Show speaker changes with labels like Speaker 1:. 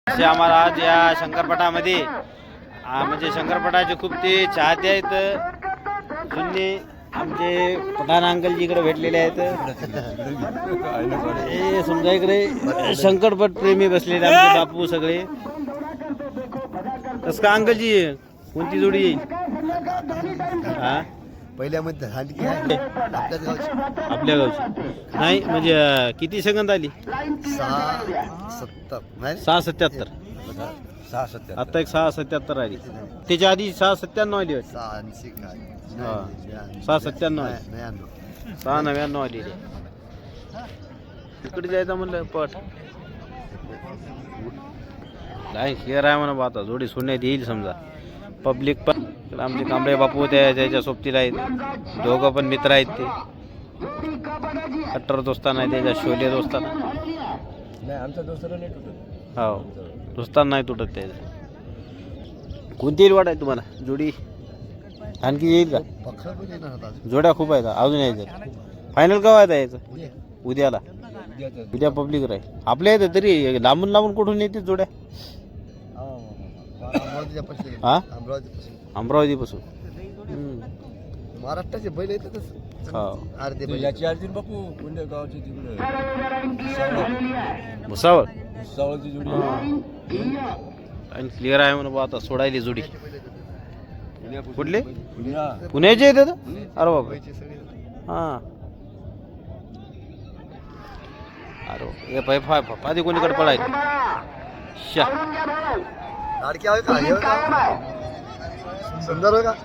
Speaker 1: आम्हाला आज या शंकरपटामध्ये म्हणजे शंकरपटाचे खूप ते चाहते आहेत जुने आमचे पठाण अंकलजी इकडे भेटलेले आहेत. हे समजा इकडे शंकरपट प्रेमी बसलेले आमचे बापू सगळे. तस का अंकलजी कोणती जोडी येईल? हा
Speaker 2: पहिल्यामध्ये हांडकी आहे आपल्याच गावची.
Speaker 1: आपल्या गावची नाही म्हणजे किती सेकंद आली?
Speaker 2: 6:70 नाही
Speaker 1: 6:77.
Speaker 2: 6:70
Speaker 1: आता एक 6:77 आली. त्याच्या आधी 6:97 आली वाटतं.
Speaker 2: 6:80 काय.
Speaker 1: हा 6:97 आली. 6:99 आली. तिकडे जायचं म्हणलं पट काय क्लिअर आहे म्हणा. आता जोडी सोडण्यात येईल समजा. पब्लिक पण आमचे कांबळे बापू त्याच्या सोबतीला आहेत. दोघं पण मित्र आहेत. ते कट्टर दोस्ताना आहे त्याच्या शोले दोस्ताना.
Speaker 2: नाही आमचा दुसरा नाही तुटत.
Speaker 1: हो दोस्ताना नाही तुटत त्याच्या. कोणती येईल वाट आहे तुम्हाला जोडी? आणखी येईल का?
Speaker 2: पक्ष पण येणार होता
Speaker 1: जोड्या खूप आहेत अजून यायचं. फायनल केव्हा आहे यायचं? उद्याला. उद्या पब्लिक राहील आपल्या येतं तरी लांबून लांबून कुठून येते जोड्या? हा अमरावतीपासून.
Speaker 2: महाराष्ट्राचे बैल येतातच.
Speaker 1: हो
Speaker 2: अर्धे बैल याची अर्जुन बापू कोणत्या गावची तिकडे
Speaker 1: भुसावळ.
Speaker 2: भुसावळची जोडी
Speaker 1: आणि क्लिअर आहे म्हणून आता सोडायली जोडी. कुठले? पुण्याचे येते अरे बाबा. हां अरे पप्पा ते कोणीकडे पडायचे शा
Speaker 2: लाडकी आहे का सुंदर आहे का?